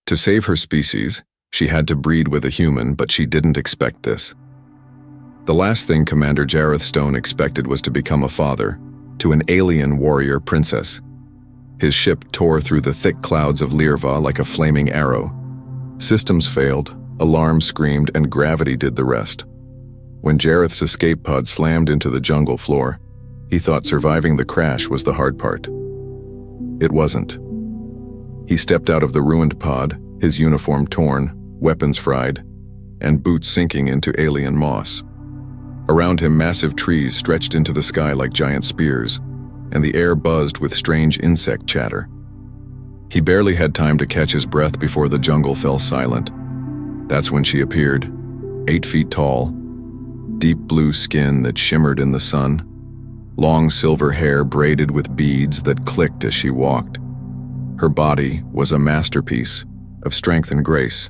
To save her species, she had to breed with a human, but she didn't expect this. The last thing Commander Jareth Stone expected was to become a father to an alien warrior princess. His ship tore through the thick clouds of Lirva like a flaming arrow. Systems failed, alarms screamed, and gravity did the rest. When Jareth's escape pod slammed into the jungle floor, he thought surviving the crash was the hard part. It wasn't. He stepped out of the ruined pod, his uniform torn, weapons fried, and boots sinking into alien moss. Around him, massive trees stretched into the sky like giant spears, and the air buzzed with strange insect chatter. He barely had time to catch his breath before the jungle fell silent. That's when she appeared, 8 feet tall, deep blue skin that shimmered in the sun, long silver hair braided with beads that clicked as she walked. Her body was a masterpiece of strength and grace,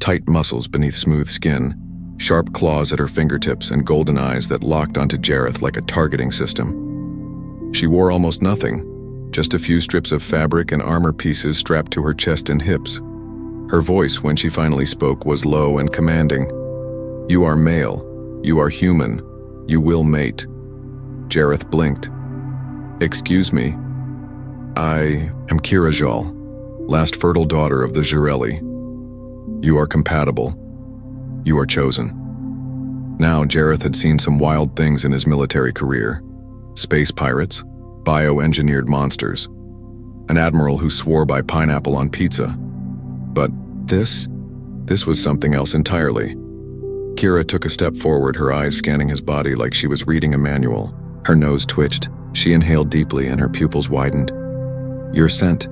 tight muscles beneath smooth skin, sharp claws at her fingertips, and golden eyes that locked onto Jareth like a targeting system. She wore almost nothing, just a few strips of fabric and armor pieces strapped to her chest and hips. Her voice, when she finally spoke, was low and commanding. "You are male. You are human. You will mate." Jareth blinked. "Excuse me. I am Kira Jal, last fertile daughter of the Jirelli. You are compatible. You are chosen." Now, Jareth had seen some wild things in his military career. Space pirates, bioengineered monsters, an admiral who swore by pineapple on pizza. But this was something else entirely. Kira took a step forward, her eyes scanning his body like she was reading a manual. Her nose twitched. She inhaled deeply and her pupils widened. "Your scent.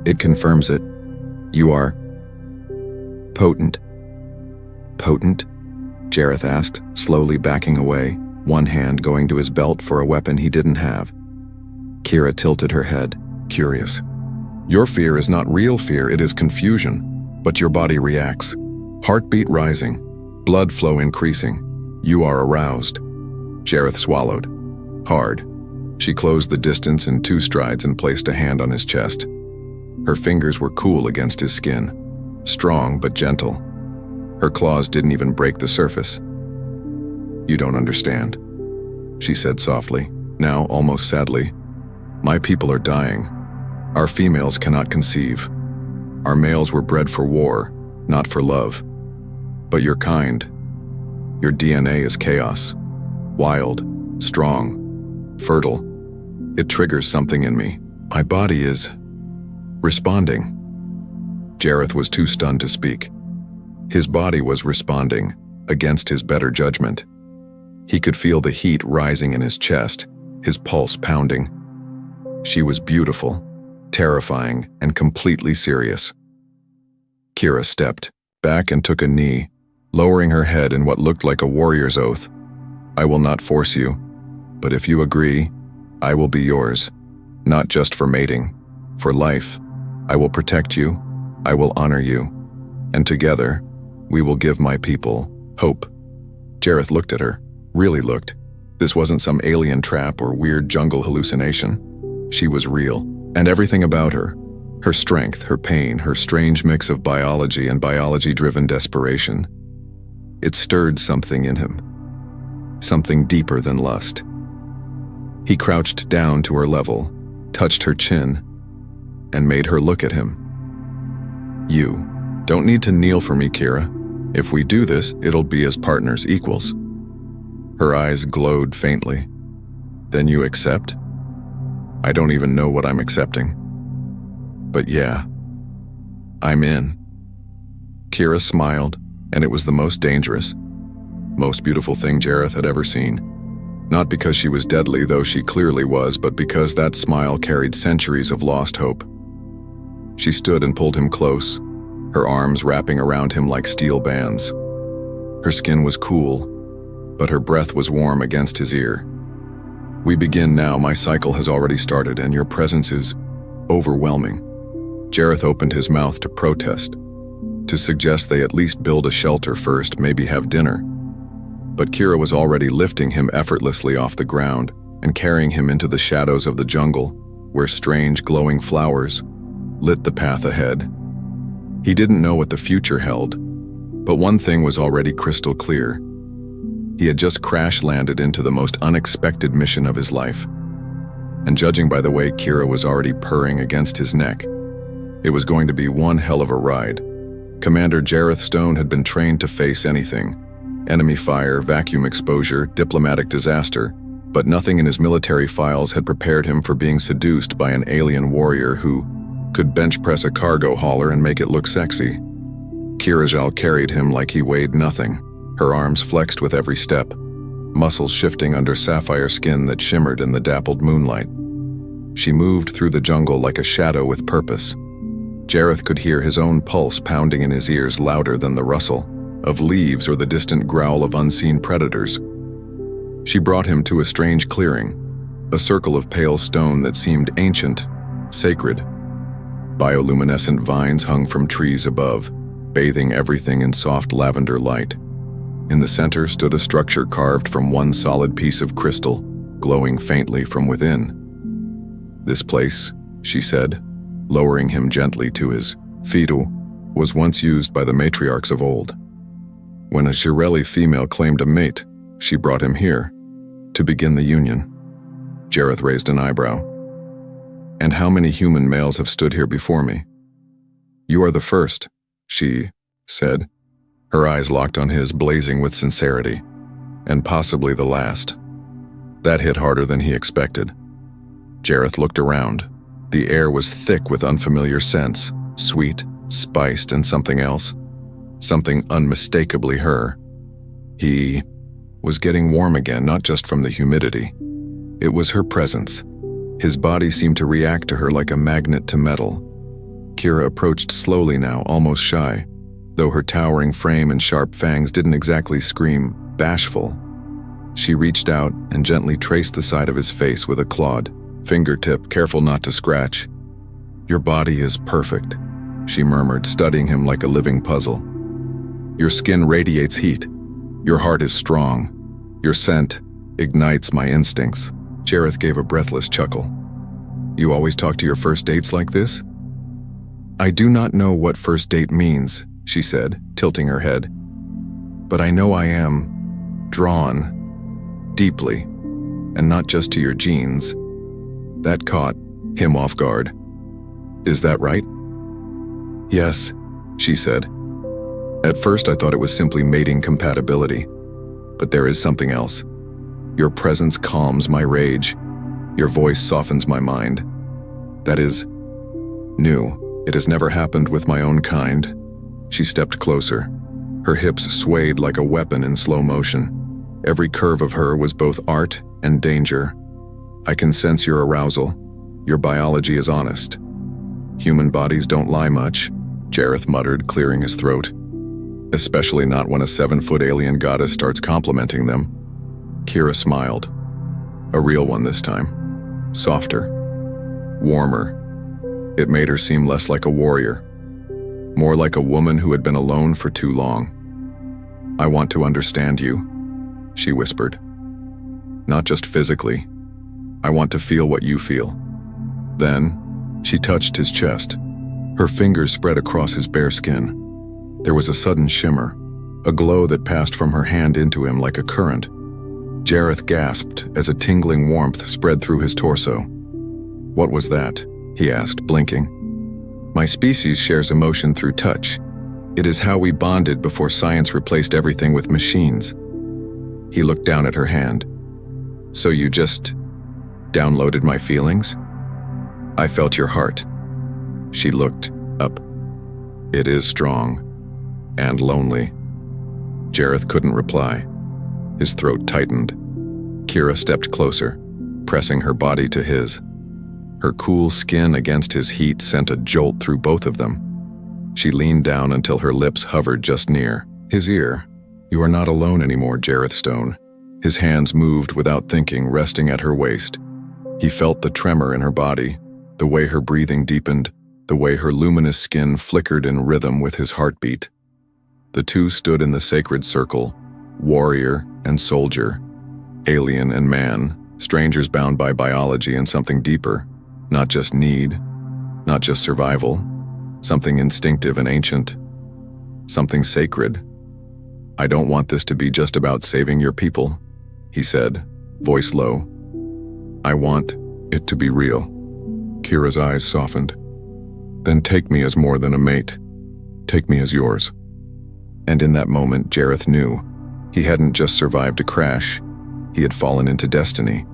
It confirms it. You are potent." "Potent?" Jareth asked, slowly backing away, one hand going to his belt for a weapon he didn't have. Kira tilted her head, curious. "Your fear is not real fear, it is confusion, but your body reacts. Heartbeat rising, blood flow increasing. You are aroused." Jareth swallowed. Hard. She closed the distance in 2 strides and placed a hand on his chest. Her fingers were cool against his skin, strong but gentle. Her claws didn't even break the surface. "You don't understand," she said softly, now almost sadly. "My people are dying. Our females cannot conceive. Our males were bred for war, not for love. But your kind, your DNA is chaos. Wild, strong, fertile. It triggers something in me. My body is responding." Jareth was too stunned to speak. His body was responding, against his better judgment. He could feel the heat rising in his chest, his pulse pounding. She was beautiful, terrifying, and completely serious. Kira stepped back and took a knee, lowering her head in what looked like a warrior's oath. "I will not force you, but if you agree, I will be yours, not just for mating, for life. I will protect you, I will honor you, and together, we will give my people hope." Jareth looked at her, really looked. This wasn't some alien trap or weird jungle hallucination. She was real, and everything about her, her strength, her pain, her strange mix of biology and biology-driven desperation, it stirred something in him, something deeper than lust. He crouched down to her level, touched her chin, and made her look at him. "You don't need to kneel for me, Kira. If we do this, it'll be as partners, equals." Her eyes glowed faintly. "Then you accept?" "I don't even know what I'm accepting. But yeah, I'm in." Kira smiled, and it was the most dangerous, most beautiful thing Jareth had ever seen. Not because she was deadly, though she clearly was, but because that smile carried centuries of lost hope. She stood and pulled him close, her arms wrapping around him like steel bands. Her skin was cool, but her breath was warm against his ear. "We begin now. My cycle has already started, and your presence is overwhelming." Jareth opened his mouth to protest, to suggest they at least build a shelter first, maybe have dinner. But Kira was already lifting him effortlessly off the ground and carrying him into the shadows of the jungle, where strange glowing flowers lit the path ahead. He didn't know what the future held, but one thing was already crystal clear. He had just crash-landed into the most unexpected mission of his life. And judging by the way Kira was already purring against his neck, it was going to be one hell of a ride. Commander Jareth Stone had been trained to face anything: enemy fire, vacuum exposure, diplomatic disaster, but nothing in his military files had prepared him for being seduced by an alien warrior who could bench press a cargo hauler and make it look sexy. Kirajal carried him like he weighed nothing, her arms flexed with every step, muscles shifting under sapphire skin that shimmered in the dappled moonlight. She moved through the jungle like a shadow with purpose. Jareth could hear his own pulse pounding in his ears louder than the rustle of leaves or the distant growl of unseen predators. She brought him to a strange clearing, a circle of pale stone that seemed ancient, sacred. Bioluminescent vines hung from trees above, bathing everything in soft lavender light. In the center stood a structure carved from one solid piece of crystal, glowing faintly from within. "This place," she said, lowering him gently to his feet, "was once used by the matriarchs of old. When a Shireli female claimed a mate, she brought him here, to begin the union." Jareth raised an eyebrow. "And how many human males have stood here before me?" "You are the first," she said, her eyes locked on his, blazing with sincerity. "And possibly the last." That hit harder than he expected. Jareth looked around. The air was thick with unfamiliar scents, sweet, spiced, and something else. Something unmistakably her. He was getting warm again, not just from the humidity. It was her presence. His body seemed to react to her like a magnet to metal. Kira approached slowly now, almost shy, though her towering frame and sharp fangs didn't exactly scream bashful. She reached out and gently traced the side of his face with a clawed fingertip, careful not to scratch. "Your body is perfect," she murmured, studying him like a living puzzle. "Your skin radiates heat. Your heart is strong. Your scent ignites my instincts." Jareth gave a breathless chuckle. "You always talk to your first dates like this?" "I do not know what first date means," she said, tilting her head. "But I know I am drawn deeply, and not just to your genes." That caught him off guard. "Is that right?" "Yes," she said. "At first I thought it was simply mating compatibility, but there is something else. Your presence calms my rage. Your voice softens my mind. That is new. It has never happened with my own kind." She stepped closer. Her hips swayed like a weapon in slow motion. Every curve of her was both art and danger. "I can sense your arousal. Your biology is honest." "Human bodies don't lie much," Jareth muttered, clearing his throat. "Especially not when a 7-foot alien goddess starts complimenting them." Kira smiled. A real one this time. Softer. Warmer. It made her seem less like a warrior. More like a woman who had been alone for too long. "I want to understand you," she whispered. "Not just physically. I want to feel what you feel." Then, she touched his chest. Her fingers spread across his bare skin. There was a sudden shimmer, a glow that passed from her hand into him like a current. Jareth gasped as a tingling warmth spread through his torso. "What was that?" he asked, blinking. "My species shares emotion through touch. It is how we bonded before science replaced everything with machines." He looked down at her hand. "So you just downloaded my feelings?" "I felt your heart." She looked up. "It is strong. And lonely." Jareth couldn't reply. His throat tightened. Kira stepped closer, pressing her body to his. Her cool skin against his heat sent a jolt through both of them. She leaned down until her lips hovered just near his ear. "You are not alone anymore, Jareth Stone." His hands moved without thinking, resting at her waist. He felt the tremor in her body, the way her breathing deepened, the way her luminous skin flickered in rhythm with his heartbeat. The two stood in the sacred circle, warrior and soldier, alien and man, strangers bound by biology and something deeper, not just need, not just survival, something instinctive and ancient, something sacred. "I don't want this to be just about saving your people," he said, voice low. "I want it to be real." Kira's eyes softened. "Then take me as more than a mate. Take me as yours." And in that moment, Jareth knew he hadn't just survived a crash, he had fallen into destiny.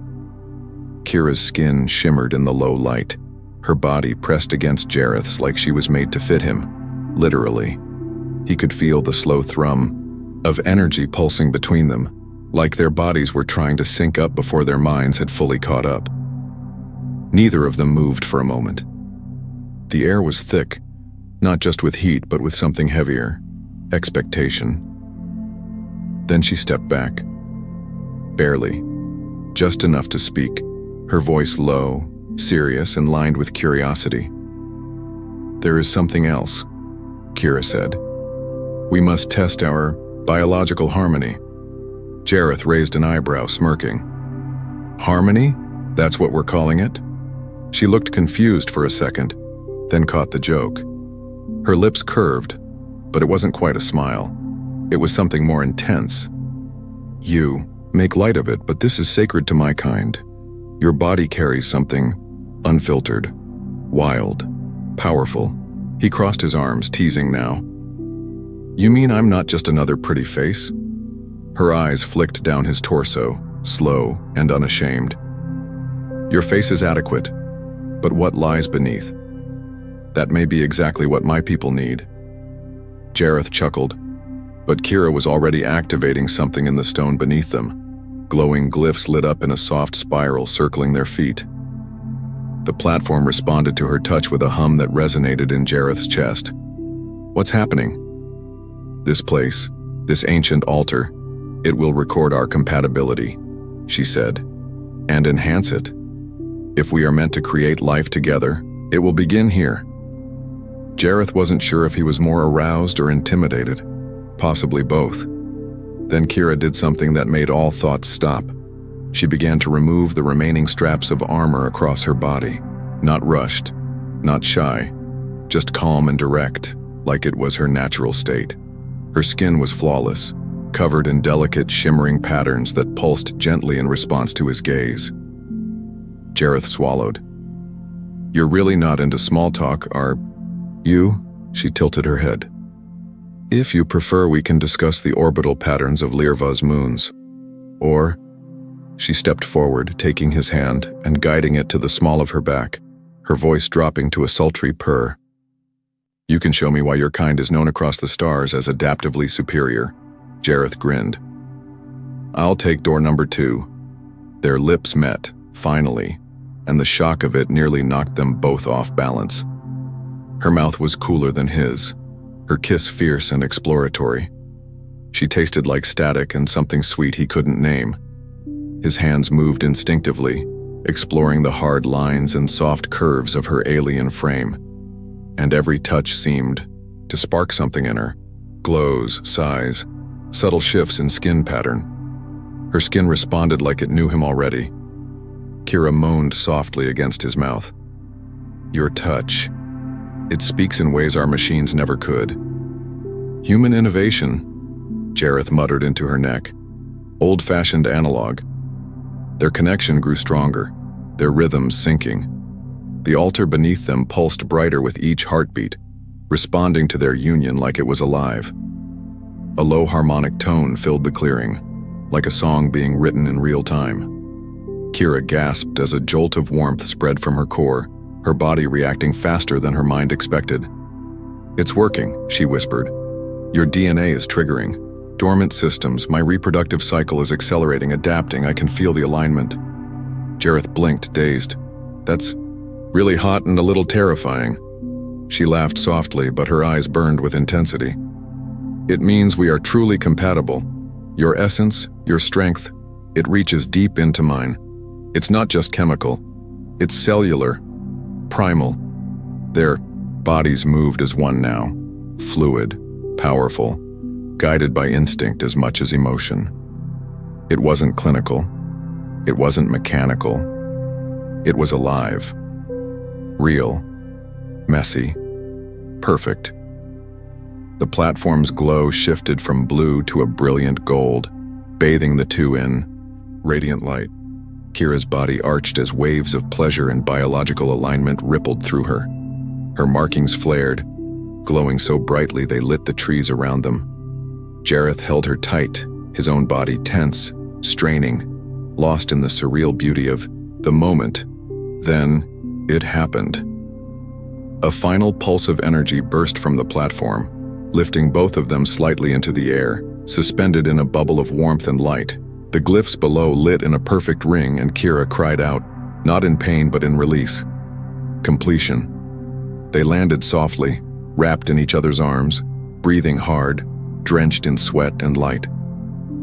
Kira's skin shimmered in the low light, her body pressed against Jareth's like she was made to fit him, literally. He could feel the slow thrum of energy pulsing between them, like their bodies were trying to sync up before their minds had fully caught up. Neither of them moved for a moment. The air was thick, not just with heat, but with something heavier, expectation. Then she stepped back. Barely, just enough to speak, her voice low, serious, and lined with curiosity. "There is something else," Kira said. "We must test our biological harmony." Jareth raised an eyebrow, smirking. "Harmony? That's what we're calling it?" She looked confused for a second, then caught the joke. Her lips curved, but it wasn't quite a smile. It was something more intense. "You make light of it, but this is sacred to my kind. Your body carries something unfiltered, wild, powerful." He crossed his arms, teasing now. "You mean I'm not just another pretty face?" Her eyes flicked down his torso, slow and unashamed. "Your face is adequate, but what lies beneath? That may be exactly what my people need." Jareth chuckled, but Kira was already activating something in the stone beneath them. Glowing glyphs lit up in a soft spiral circling their feet. The platform responded to her touch with a hum that resonated in Jareth's chest. "What's happening?" "This place, this ancient altar, it will record our compatibility," she said, "and enhance it. If we are meant to create life together, it will begin here." Jareth wasn't sure if he was more aroused or intimidated, possibly both. Then Kira did something that made all thoughts stop. She began to remove the remaining straps of armor across her body, not rushed, not shy, just calm and direct, like it was her natural state. Her skin was flawless, covered in delicate, shimmering patterns that pulsed gently in response to his gaze. Jareth swallowed. "You're really not into small talk, are you?" She tilted her head. "If you prefer, we can discuss the orbital patterns of Lirva's moons. Or..." She stepped forward, taking his hand and guiding it to the small of her back, her voice dropping to a sultry purr. "You can show me why your kind is known across the stars as adaptively superior." Jareth grinned. "I'll take door number 2. Their lips met, finally, and the shock of it nearly knocked them both off balance. Her mouth was cooler than his, her kiss fierce and exploratory. She tasted like static and something sweet he couldn't name. His hands moved instinctively, exploring the hard lines and soft curves of her alien frame. And every touch seemed to spark something in her. Glows, sighs, subtle shifts in skin pattern. Her skin responded like it knew him already. Kira moaned softly against his mouth. "Your touch. It speaks in ways our machines never could." "Human innovation," Jareth muttered into her neck. "Old-fashioned analog." Their connection grew stronger, their rhythms syncing. The altar beneath them pulsed brighter with each heartbeat, responding to their union like it was alive. A low harmonic tone filled the clearing, like a song being written in real time. Kira gasped as a jolt of warmth spread from her core, her body reacting faster than her mind expected. "It's working," she whispered. "Your DNA is triggering. Dormant systems, my reproductive cycle is accelerating, adapting, I can feel the alignment." Jareth blinked, dazed. "That's really hot and a little terrifying." She laughed softly, but her eyes burned with intensity. "It means we are truly compatible. Your essence, your strength, it reaches deep into mine. It's not just chemical, it's cellular, primal." Their bodies moved as one now, fluid, powerful, guided by instinct as much as emotion. It wasn't clinical. It wasn't mechanical. It was alive. Real. Messy. Perfect. The platform's glow shifted from blue to a brilliant gold, bathing the two in radiant light. Kira's body arched as waves of pleasure and biological alignment rippled through her. Her markings flared, glowing so brightly they lit the trees around them. Jareth held her tight, his own body tense, straining, lost in the surreal beauty of the moment. Then, it happened. A final pulse of energy burst from the platform, lifting both of them slightly into the air, suspended in a bubble of warmth and light. The glyphs below lit in a perfect ring, and Kira cried out, not in pain but in release. Completion. They landed softly, wrapped in each other's arms, breathing hard, drenched in sweat and light.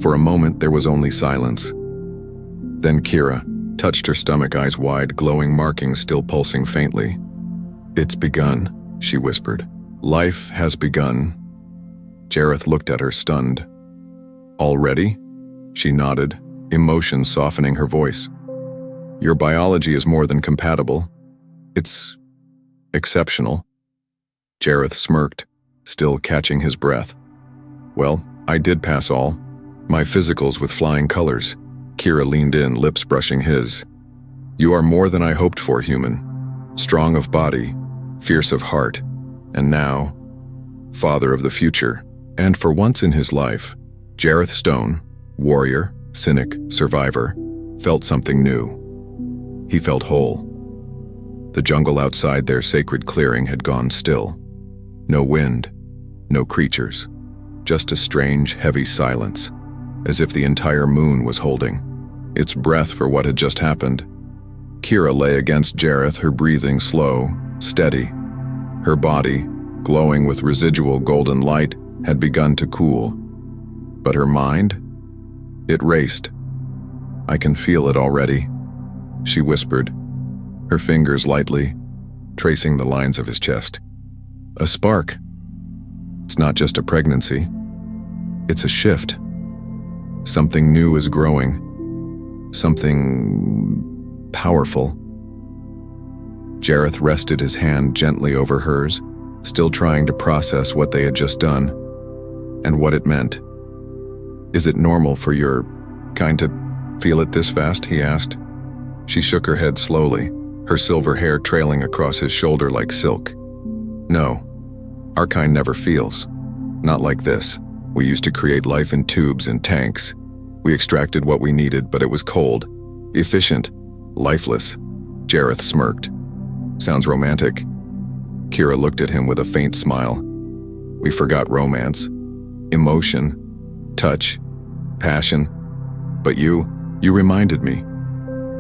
For a moment there was only silence. Then Kira touched her stomach, eyes wide, glowing markings still pulsing faintly. "It's begun," she whispered. "Life has begun." Jareth looked at her, stunned. "Already?" She nodded, emotion softening her voice. "Your biology is more than compatible. It's exceptional." Jareth smirked, still catching his breath. "Well, I did pass all. My physicals with flying colors." Kira leaned in, lips brushing his. "You are more than I hoped for, human. Strong of body, fierce of heart, and now, father of the future." And for once in his life, Jareth Stone, warrior, cynic, survivor, felt something new. He felt whole. The jungle outside their sacred clearing had gone still. No wind, no creatures, just a strange, heavy silence, as if the entire moon was holding its breath for what had just happened. Kira lay against Jareth, her breathing slow, steady. Her body, glowing with residual golden light, had begun to cool. But her mind? It raced. "I can feel it already," she whispered, her fingers lightly tracing the lines of his chest. "A spark. It's not just a pregnancy. It's a shift. Something new is growing. Something powerful." Jareth rested his hand gently over hers, still trying to process what they had just done and what it meant. "Is it normal for your kind to feel it this fast?" he asked. She shook her head slowly, her silver hair trailing across his shoulder like silk. "No, our kind never feels. Not like this. We used to create life in tubes and tanks. We extracted what we needed, but it was cold, efficient, lifeless." Jareth smirked. "Sounds romantic." Kira looked at him with a faint smile. "We forgot romance, emotion, touch, passion. But you reminded me."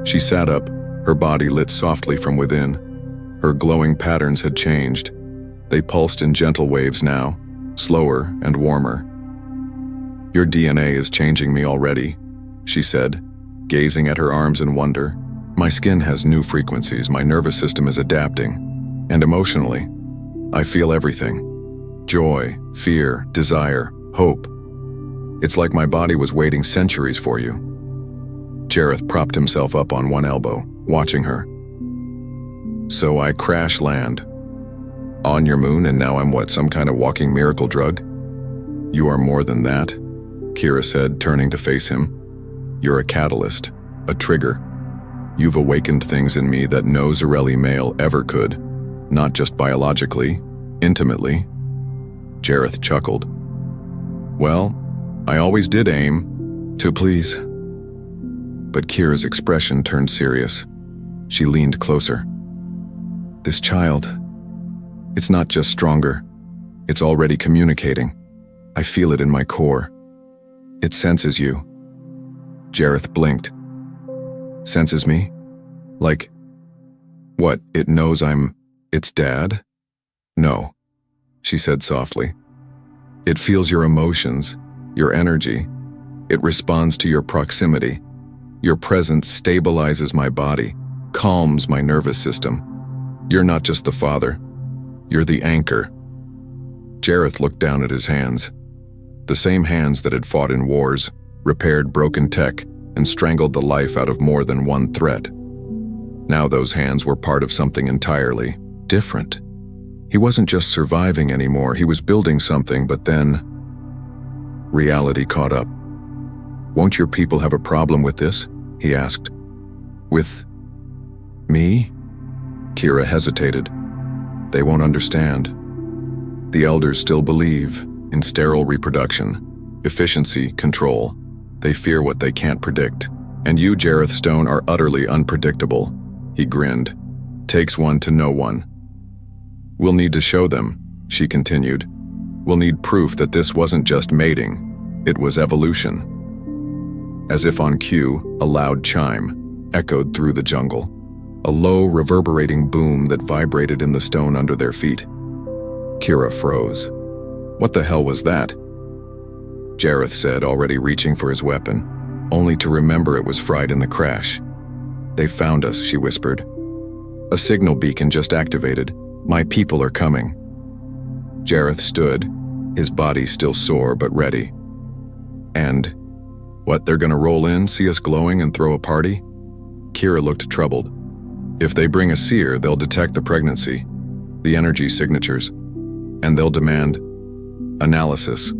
She sat up, her body lit softly from within. Her glowing patterns had changed. They pulsed in gentle waves now, slower and warmer. "Your DNA is changing me already," she said, gazing at her arms in wonder. "My skin has new frequencies, my nervous system is adapting. And emotionally, I feel everything. Joy, fear, desire, hope. It's like my body was waiting centuries for you." Jareth propped himself up on one elbow, watching her. "So I crash land on your moon, and now I'm what, some kind of walking miracle drug?" "You are more than that," Kira said, turning to face him. "You're a catalyst, a trigger. You've awakened things in me that no Zarelli male ever could, not just biologically, intimately." Jareth chuckled. "Well, I always did aim to please." But Kira's expression turned serious. She leaned closer. "This child, it's not just stronger. It's already communicating. I feel it in my core. It senses you." Jareth blinked. "Senses me? Like, what, it knows I'm its dad?" "No," she said softly. "It feels your emotions, your energy. It responds to your proximity. Your presence stabilizes my body, calms my nervous system. You're not just the father. You're the anchor." Jareth looked down at his hands. The same hands that had fought in wars, repaired broken tech, and strangled the life out of more than one threat. Now those hands were part of something entirely different. He wasn't just surviving anymore, he was building something, but then reality caught up. "Won't your people have a problem with this?" he asked. "With me?" Kira hesitated. "They won't understand. The elders still believe in sterile reproduction, efficiency, control. They fear what they can't predict. And you, Jareth Stone, are utterly unpredictable." He grinned. "Takes one to know one." "We'll need to show them," she continued. "We'll need proof that this wasn't just mating, it was evolution." As if on cue, a loud chime echoed through the jungle, a low, reverberating boom that vibrated in the stone under their feet. Kira froze. "What the hell was that?" Jareth said, already reaching for his weapon, only to remember it was fried in the crash. "They found us," she whispered. "A signal beacon just activated. My people are coming." Jareth stood, his body still sore but ready. "And what, they're gonna roll in, see us glowing, and throw a party?" Kira looked troubled. "If they bring a seer, they'll detect the pregnancy, the energy signatures, and they'll demand analysis."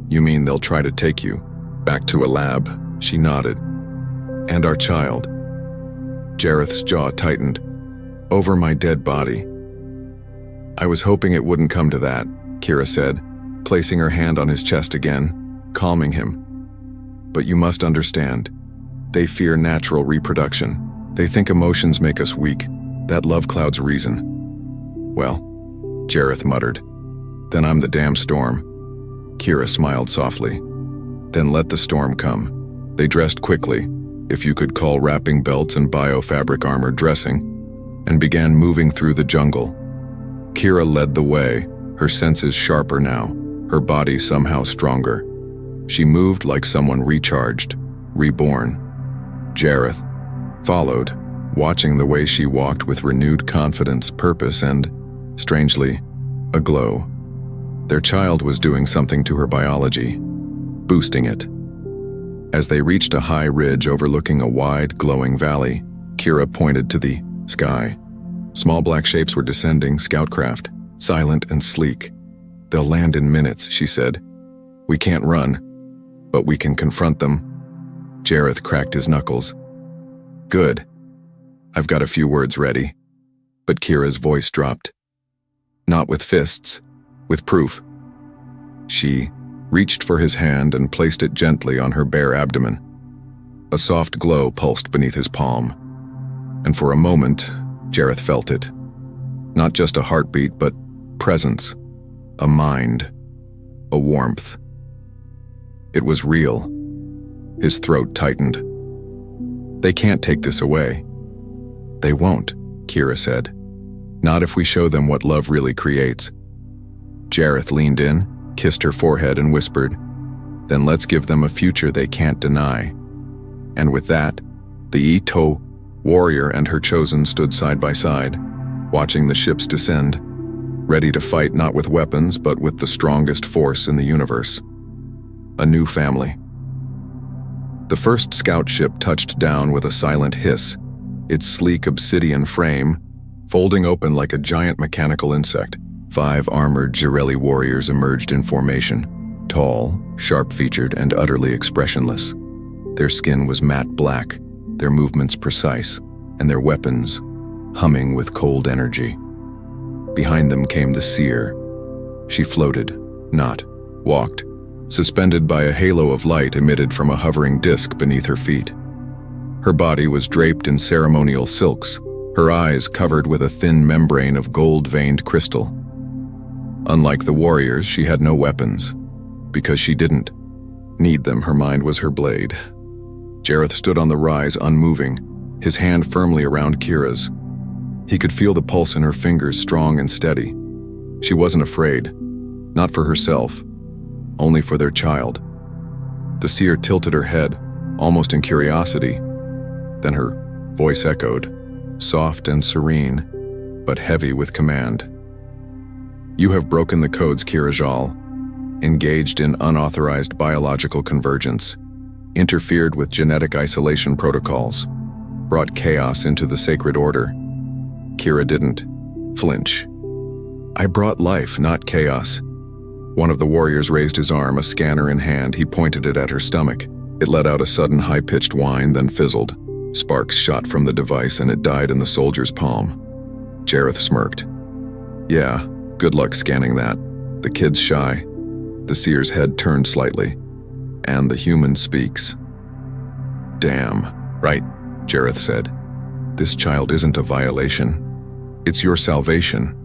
"You mean they'll try to take you back to a lab?" She nodded. "And our child?" Jareth's jaw tightened. "Over my dead body." "I was hoping it wouldn't come to that," Kira said, placing her hand on his chest again, calming him. "But you must understand. They fear natural reproduction. They think emotions make us weak, that love clouds reason." "Well," Jareth muttered, "then I'm the damn storm." Kira smiled softly. "Then let the storm come." They dressed quickly, if you could call wrapping belts and biofabric armor dressing, and began moving through the jungle. Kira led the way, her senses sharper now, her body somehow stronger. She moved like someone recharged, reborn. Jareth followed, watching the way she walked with renewed confidence, purpose, and, strangely, a glow. Their child was doing something to her biology, boosting it. As they reached a high ridge overlooking a wide, glowing valley, Kira pointed to the sky. Small black shapes were descending, scoutcraft, silent and sleek. "They'll land in minutes," she said. "We can't run, but we can confront them." Jareth cracked his knuckles. "Good. I've got a few words ready." But Kira's voice dropped. "Not with fists, with proof." She reached for his hand and placed it gently on her bare abdomen. A soft glow pulsed beneath his palm, and for a moment, Jareth felt it. Not just a heartbeat, but presence, a mind, a warmth. It was real. His throat tightened. "They can't take this away." "They won't," Kira said. "Not if we show them what love really creates." Jareth leaned in, kissed her forehead, and whispered, "Then let's give them a future they can't deny." And with that, the Ito warrior and her chosen stood side by side, watching the ships descend, ready to fight not with weapons but with the strongest force in the universe. A new family. The first scout ship touched down with a silent hiss, its sleek obsidian frame folding open like a giant mechanical insect. 5 armored Jireli warriors emerged in formation, tall, sharp-featured, and utterly expressionless. Their skin was matte black, their movements precise, and their weapons humming with cold energy. Behind them came the seer. She floated, not walked, suspended by a halo of light emitted from a hovering disk beneath her feet. Her body was draped in ceremonial silks, her eyes covered with a thin membrane of gold-veined crystal. Unlike the warriors, she had no weapons, because she didn't need them. Her mind was her blade. Jareth stood on the rise, unmoving, his hand firmly around Kira's. He could feel the pulse in her fingers, strong and steady. She wasn't afraid, not for herself, only for their child. The seer tilted her head, almost in curiosity. Then her voice echoed, soft and serene, but heavy with command. "You have broken the codes, Kirajal, engaged in unauthorized biological convergence, interfered with genetic isolation protocols, brought chaos into the sacred order." Kira didn't flinch. I brought life, not chaos. One of the warriors raised his arm, a scanner in hand. He pointed it at her stomach. It let out a sudden high-pitched whine, then fizzled. Sparks shot from the device and it died in the soldier's palm. Jareth smirked. Yeah, good luck scanning that. The kid's shy. The seer's head turned slightly. And the human speaks. Damn. Right, Jareth said. This child isn't a violation. It's your salvation.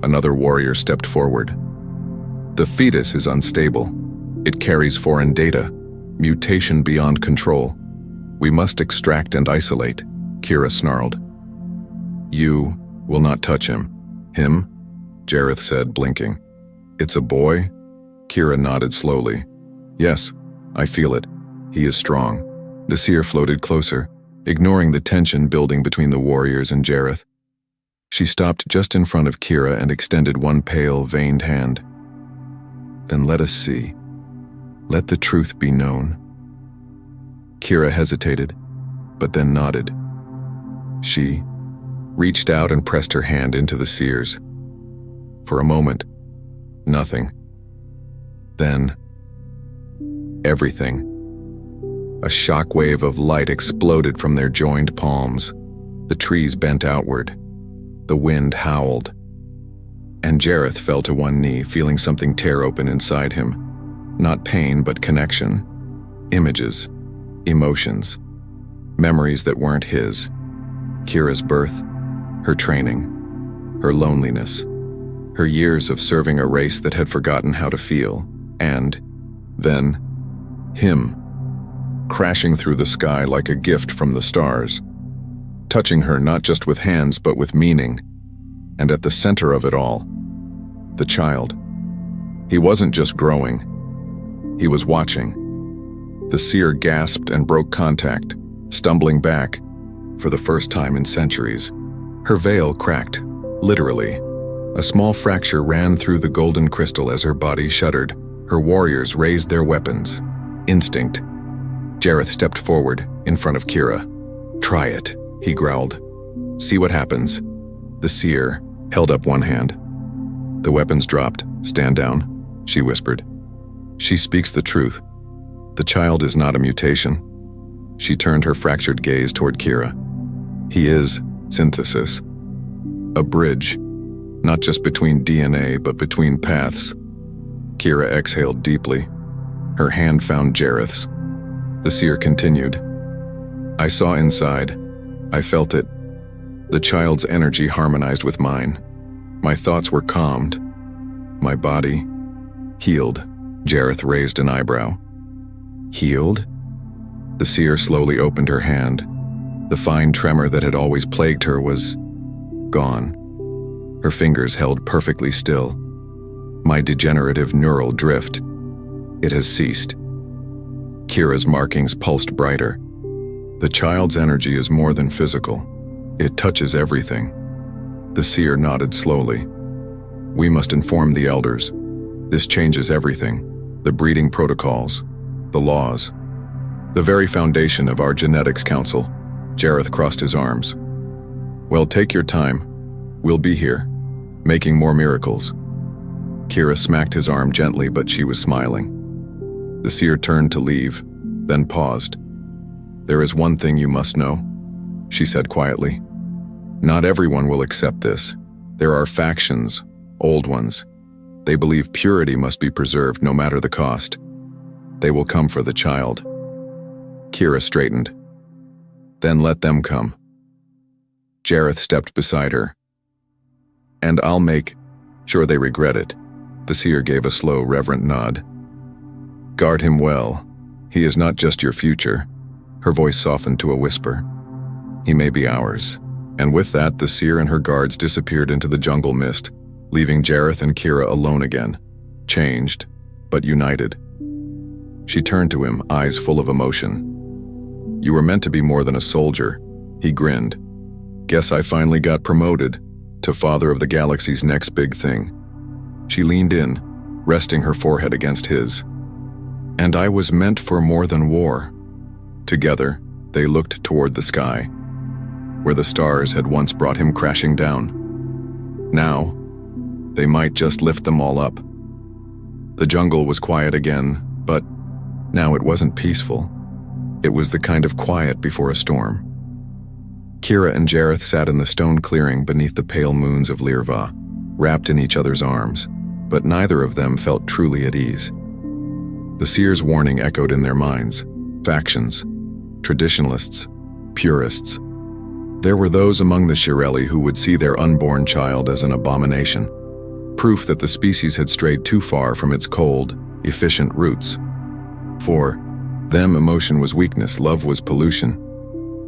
Another warrior stepped forward. The fetus is unstable. It carries foreign data, mutation beyond control. We must extract and isolate, Kira snarled. You will not touch him. Him? Jareth said, blinking. It's a boy? Kira nodded slowly. Yes, I feel it. He is strong. The seer floated closer, ignoring the tension building between the warriors and Jareth. She stopped just in front of Kira and extended one pale, veined hand. Then let us see. Let the truth be known. Kira hesitated, but then nodded. She reached out and pressed her hand into the seer's. For a moment, nothing. Then, everything. A shockwave of light exploded from their joined palms. The trees bent outward. The wind howled. And Jareth fell to one knee, feeling something tear open inside him. Not pain, but connection. Images. Emotions. Memories that weren't his. Kira's birth. Her training. Her loneliness. Her years of serving a race that had forgotten how to feel. And then, him. Crashing through the sky like a gift from the stars. Touching her not just with hands but with meaning. And at the center of it all, the child. He wasn't just growing. He was watching. The seer gasped and broke contact, stumbling back, for the first time in centuries. Her veil cracked, literally. A small fracture ran through the golden crystal as her body shuddered. Her warriors raised their weapons. Instinct. Jareth stepped forward, in front of Kira. Try it, he growled. See what happens. The seer held up one hand. The weapons dropped. Stand down, she whispered. She speaks the truth. The child is not a mutation. She turned her fractured gaze toward Kira. He is synthesis. A bridge, not just between DNA, but between paths. Kira exhaled deeply. Her hand found Jareth's. The seer continued. I saw inside. I felt it. The child's energy harmonized with mine. My thoughts were calmed. My body healed. Jareth raised an eyebrow. Healed? The seer slowly opened her hand. The fine tremor that had always plagued her was gone. Her fingers held perfectly still. My degenerative neural drift. It has ceased. Kira's markings pulsed brighter. The child's energy is more than physical. It touches everything. The seer nodded slowly. We must inform the elders. This changes everything. The breeding protocols. The laws. The very foundation of our genetics council. Jareth crossed his arms. Well, take your time. We'll be here, making more miracles. Kira smacked his arm gently, but she was smiling. The seer turned to leave, then paused. There is one thing you must know, she said quietly. Not everyone will accept this. There are factions, old ones. They believe purity must be preserved no matter the cost. They will come for the child. Kira straightened. Then let them come. Jareth stepped beside her. And I'll make sure they regret it. The seer gave a slow, reverent nod. Guard him well. He is not just your future. Her voice softened to a whisper. He may be ours. And with that, the seer and her guards disappeared into the jungle mist, leaving Jareth and Kira alone again, changed, but united. She turned to him, eyes full of emotion. You were meant to be more than a soldier, he grinned. Guess I finally got promoted to father of the galaxy's next big thing. She leaned in, resting her forehead against his. And I was meant for more than war. Together, they looked toward the sky, where the stars had once brought him crashing down. Now, They might just lift them all up. The jungle was quiet again, but now it wasn't peaceful. It was the kind of quiet before a storm. Kira and Jareth sat in the stone clearing beneath the pale moons of Lirva, wrapped in each other's arms, but neither of them felt truly at ease. The seer's warning echoed in their minds: factions, traditionalists, purists. There were those among the Shireli who would see their unborn child as an abomination, proof that the species had strayed too far from its cold, efficient roots. For them, emotion was weakness, love was pollution,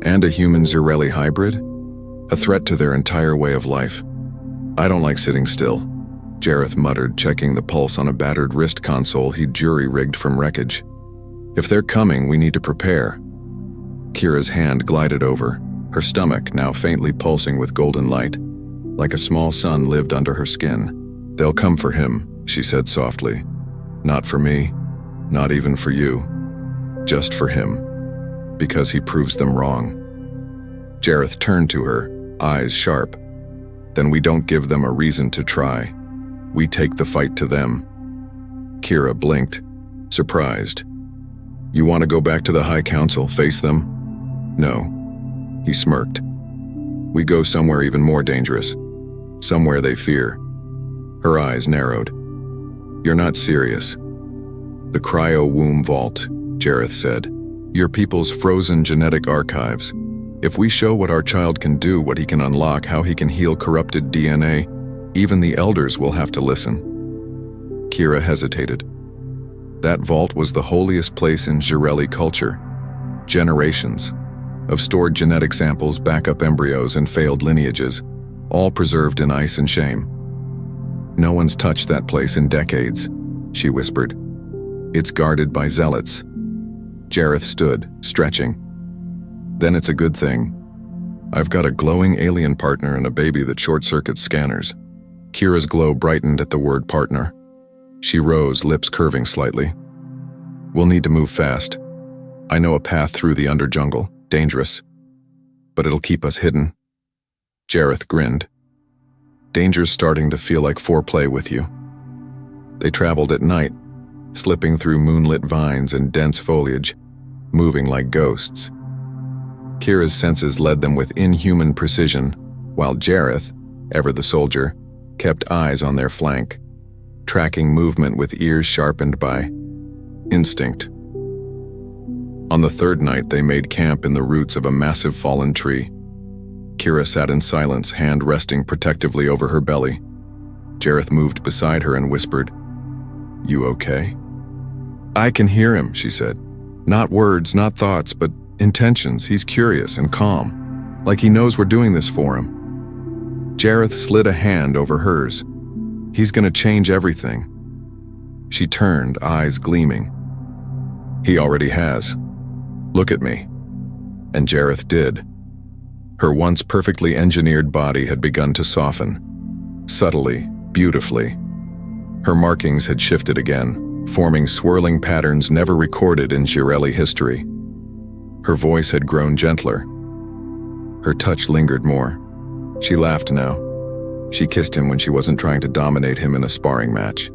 and a human Shireli hybrid, a threat to their entire way of life. "I don't like sitting still," Jareth muttered, checking the pulse on a battered wrist console he'd jury-rigged from wreckage. "If they're coming, we need to prepare." Kira's hand glided over, her stomach now faintly pulsing with golden light, like a small sun lived under her skin. "They'll come for him," she said softly. "Not for me, not even for you. Just for him, because he proves them wrong." Jareth turned to her, eyes sharp. "Then we don't give them a reason to try. We take the fight to them." Kira blinked, surprised. "You want to go back to the High Council, face them?" "No." He smirked. "We go somewhere even more dangerous. Somewhere they fear." Her eyes narrowed. "You're not serious." "The cryo-womb vault," Jareth said. "Your people's frozen genetic archives. If we show what our child can do, what he can unlock, how he can heal corrupted DNA, even the elders will have to listen." Kira hesitated. That vault was the holiest place in Shireli culture. Generations of stored genetic samples, backup embryos, and failed lineages, all preserved in ice and shame. "No one's touched that place in decades," she whispered. "It's guarded by zealots." Jareth stood, stretching. "Then it's a good thing. I've got a glowing alien partner and a baby that short-circuits scanners." Kira's glow brightened at the word partner. She rose, lips curving slightly. "We'll need to move fast. I know a path through the underjungle, dangerous, but it'll keep us hidden." Jareth grinned. "Danger's starting to feel like foreplay with you." They traveled at night, slipping through moonlit vines and dense foliage, moving like ghosts. Kira's senses led them with inhuman precision, while Jareth, ever the soldier, kept eyes on their flank, tracking movement with ears sharpened by instinct. On the third night, they made camp in the roots of a massive fallen tree. Kira sat in silence, hand resting protectively over her belly. Jareth moved beside her and whispered, "You okay?" "I can hear him," she said. "Not words, not thoughts, but intentions. He's curious and calm, like he knows we're doing this for him." Jareth slid a hand over hers. "He's gonna change everything." She turned, eyes gleaming. "He already has. Look at me." And Jareth did. Her once perfectly engineered body had begun to soften, subtly, beautifully. Her markings had shifted again, forming swirling patterns never recorded in Shireli history. Her voice had grown gentler. Her touch lingered more. She laughed now. She kissed him when she wasn't trying to dominate him in a sparring match.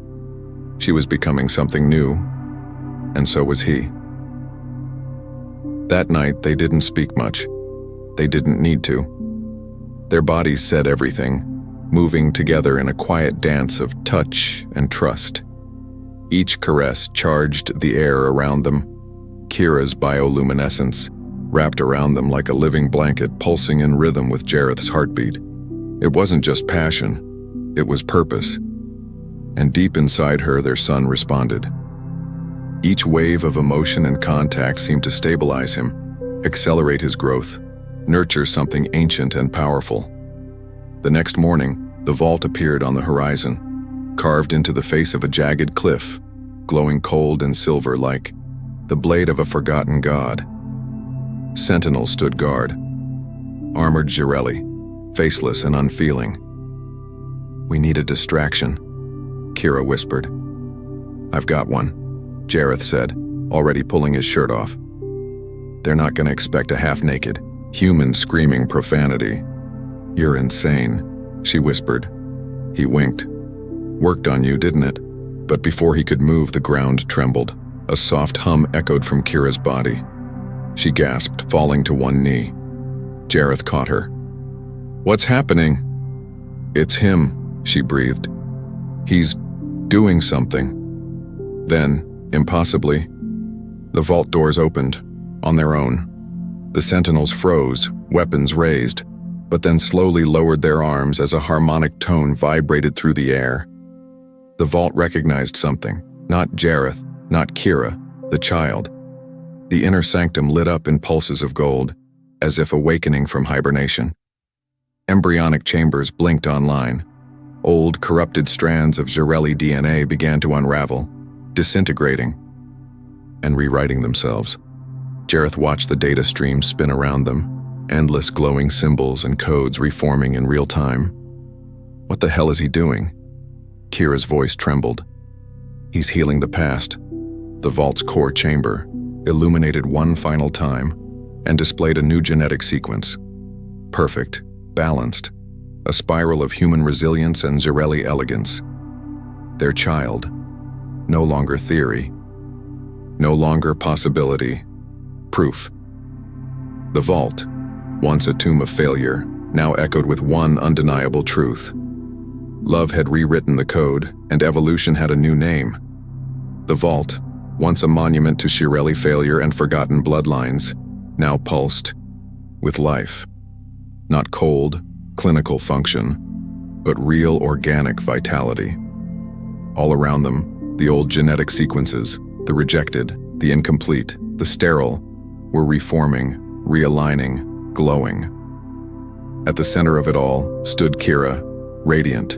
She was becoming something new, and so was he. That night, they didn't speak much. They didn't need to. Their bodies said everything, moving together in a quiet dance of touch and trust. Each caress charged the air around them, Kira's bioluminescence wrapped around them like a living blanket pulsing in rhythm with Jareth's heartbeat. It wasn't just passion, it was purpose. And deep inside her, their son responded. Each wave of emotion and contact seemed to stabilize him, accelerate his growth, nurture something ancient and powerful. The next morning, the vault appeared on the horizon, carved into the face of a jagged cliff, glowing cold and silver like the blade of a forgotten god. Sentinels stood guard, armored Shireli, faceless and unfeeling. "We need a distraction," Kira whispered. "I've got one," Jareth said, already pulling his shirt off. "They're not going to expect a half-naked human screaming profanity." "You're insane," she whispered. He winked. Worked on you, didn't it? But before he could move, the ground trembled. A soft hum echoed from Kira's body. She gasped, falling to one knee. Jareth caught her. "What's happening?" "It's him," she breathed. "He's doing something." Then, impossibly, the vault doors opened, on their own. The sentinels froze, weapons raised, but then slowly lowered their arms as a harmonic tone vibrated through the air. The vault recognized something, not Jareth, not Kira, the child. The inner sanctum lit up in pulses of gold, as if awakening from hibernation. Embryonic chambers blinked online. Old, corrupted strands of Jireli DNA began to unravel, disintegrating, and rewriting themselves. Jareth watched the data stream spin around them, endless glowing symbols and codes reforming in real time. What the hell is he doing? Kira's voice trembled. He's healing the past. The vault's core chamber, illuminated one final time, and displayed a new genetic sequence. Perfect, balanced, a spiral of human resilience and Jireli elegance. Their child, no longer theory, no longer possibility, proof. The vault, once a tomb of failure, now echoed with one undeniable truth. Love had rewritten the code, and evolution had a new name. The vault, once a monument to Jireli failure and forgotten bloodlines, now pulsed with life. Not cold, clinical function, but real organic vitality. All around them, the old genetic sequences, the rejected, the incomplete, the sterile, were reforming, realigning, glowing. At the center of it all stood Kira, radiant,